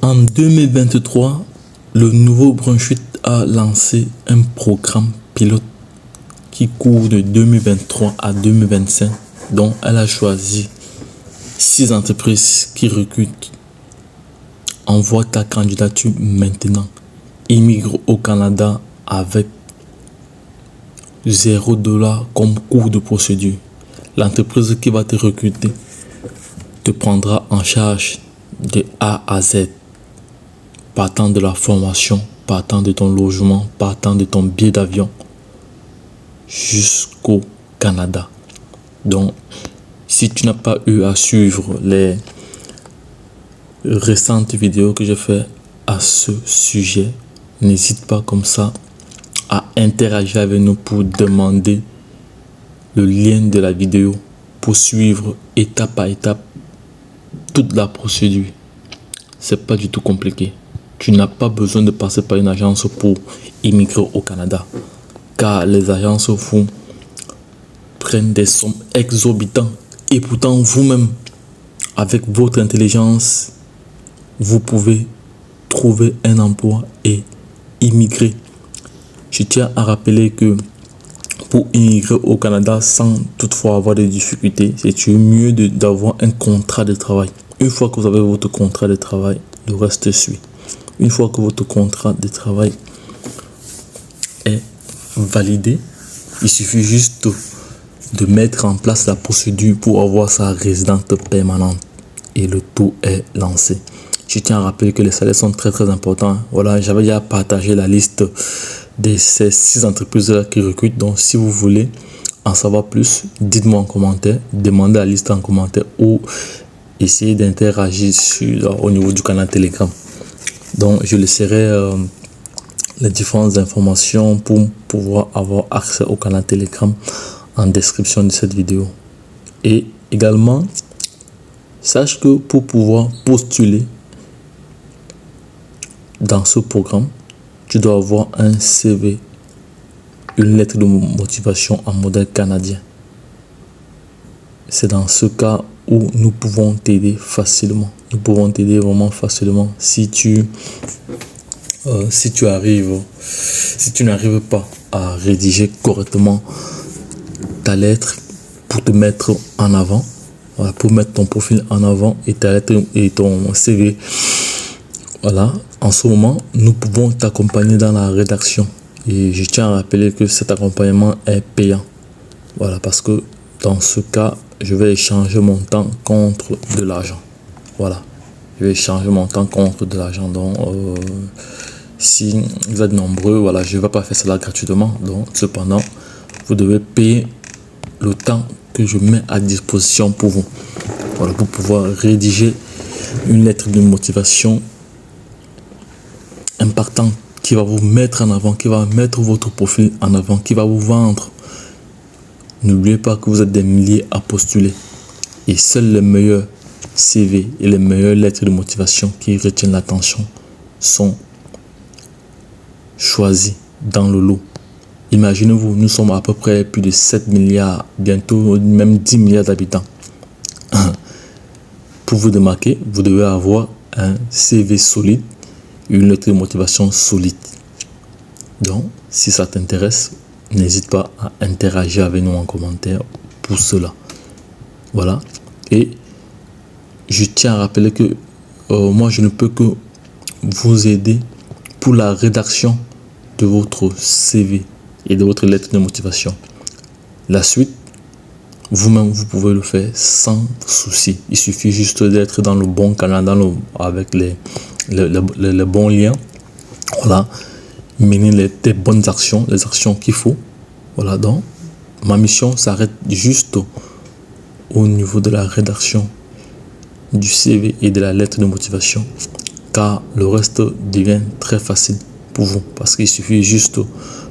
En 2023, le Nouveau-Brunswick a lancé un programme pilote qui court de 2023 à 2025, dont elle a choisi 6 entreprises qui recrutent. Envoie ta candidature maintenant. Immigre au Canada avec $0 comme coût de procédure. L'entreprise qui va te recruter te prendra en charge de A à Z, partant de la formation, partant de ton logement, partant de ton billet d'avion jusqu'au Canada. Donc, si tu n'as pas eu à suivre les récentes vidéos que j'ai fait à ce sujet, n'hésite pas comme ça à interagir avec nous pour demander le lien de la vidéo pour suivre étape par étape toute la procédure. C'est pas du tout compliqué. Tu n'as pas besoin de passer par une agence pour immigrer au Canada, car les agences prennent des sommes exorbitantes et pourtant vous-même, avec votre intelligence, vous pouvez trouver un emploi et immigrer. Je tiens à rappeler que pour immigrer au Canada sans toutefois avoir des difficultés, c'est mieux d'avoir un contrat de travail. Une fois que vous avez votre contrat de travail, le reste suit. Une fois que votre contrat de travail est validé, il suffit juste de mettre en place la procédure pour avoir sa résidence permanente et le tout est lancé. Je tiens à rappeler que les salaires sont très importants. Voilà, j'avais déjà partagé la liste de ces 6 entreprises-là qui recrutent. Donc, si vous voulez en savoir plus, dites-moi en commentaire, demandez la liste en commentaire ou essayez d'interagir au niveau du canal Telegram. Donc, je laisserai les différentes informations pour pouvoir avoir accès au canal Telegram en description de cette vidéo. Et également, sache que pour pouvoir postuler dans ce programme, tu dois avoir un CV, une lettre de motivation en modèle canadien. C'est dans ce cas où nous pouvons t'aider facilement. Nous pouvons t'aider vraiment facilement si tu n'arrives pas à rédiger correctement ta lettre pour te mettre en avant, voilà, pour mettre ton profil en avant et ta lettre et ton CV. Voilà, en ce moment, nous pouvons t'accompagner dans la rédaction. Et je tiens à rappeler que cet accompagnement est payant. Voilà, parce que dans ce cas, je vais échanger mon temps contre de l'argent. Voilà, je vais échanger mon temps contre de l'argent. Donc, si vous êtes nombreux, voilà, je ne vais pas faire cela gratuitement. Donc, cependant, vous devez payer le temps que je mets à disposition pour vous. Voilà, pour pouvoir rédiger une lettre de motivation impactante qui va vous mettre en avant, qui va mettre votre profil en avant, qui va vous vendre. N'oubliez pas que vous êtes des milliers à postuler et seuls les meilleurs CV et les meilleures lettres de motivation qui retiennent l'attention sont choisis dans le lot. Imaginez-vous, nous sommes à peu près plus de 7 milliards, bientôt même 10 milliards d'habitants. Pour vous démarquer, vous devez avoir un CV solide, une lettre de motivation solide. Donc, si ça t'intéresse, n'hésite pas à interagir avec nous en commentaire pour cela. Voilà. Et je tiens à rappeler que moi, je ne peux que vous aider pour la rédaction de votre CV et de votre lettre de motivation. La suite, vous-même, vous pouvez le faire sans souci. Il suffit juste d'être dans le bon canal, avec les bons liens. Voilà. Mener les bonnes actions, les actions qu'il faut. Voilà. Donc, ma mission s'arrête juste au niveau de la rédaction du CV et de la lettre de motivation. Car le reste devient très facile pour vous. Parce qu'il suffit juste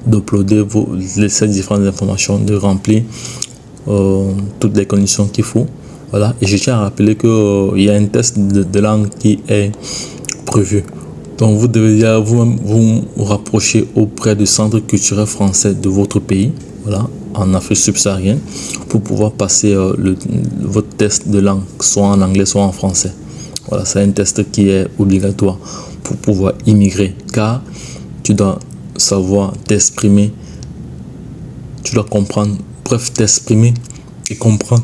d'uploader ces différentes informations, de remplir toutes les conditions qu'il faut. Voilà. Et je tiens à rappeler qu'il y a un test de langue qui est prévu. Donc vous devez vous rapprocher auprès du centre culturel français de votre pays, voilà, en Afrique subsaharienne, pour pouvoir passer votre test de langue, soit en anglais, soit en français. Voilà, c'est un test qui est obligatoire pour pouvoir immigrer, car tu dois savoir t'exprimer, tu dois comprendre, bref, t'exprimer et comprendre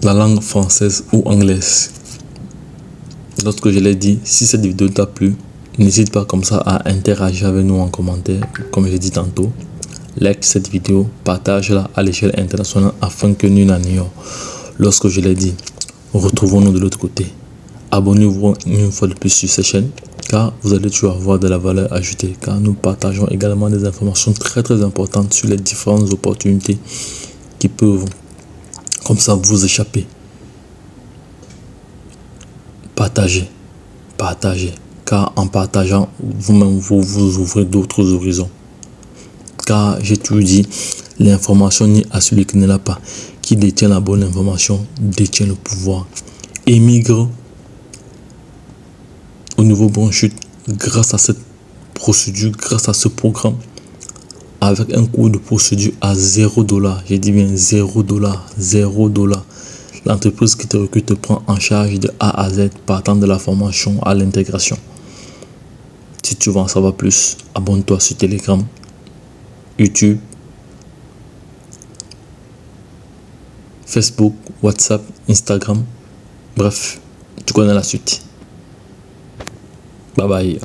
la langue française ou anglaise. Lorsque je l'ai dit, si cette vidéo t'a plu, n'hésite pas comme ça à interagir avec nous en commentaire, comme j'ai dit tantôt. Like cette vidéo, partage-la à l'échelle internationale afin que nous n'ignorons. Lorsque je l'ai dit, retrouvons-nous de l'autre côté. Abonnez-vous une fois de plus sur cette chaîne, car vous allez toujours avoir de la valeur ajoutée, car nous partageons également des informations très importantes sur les différentes opportunités qui peuvent comme ça vous échapper. Partagez, car en partageant, vous-même vous ouvrez d'autres horizons. Car j'ai toujours dit, l'information n'est à celui qui ne l'a pas. Qui détient la bonne information détient le pouvoir. Émigre au Nouveau-Brunswick grâce à cette procédure, grâce à ce programme, avec un coût de procédure à $0. J'ai dit bien $0. L'entreprise qui te recrute te prend en charge de A à Z, partant de la formation à l'intégration. Si tu veux en savoir plus, abonne-toi sur Telegram, YouTube, Facebook, WhatsApp, Instagram. Bref, tu connais la suite. Bye bye.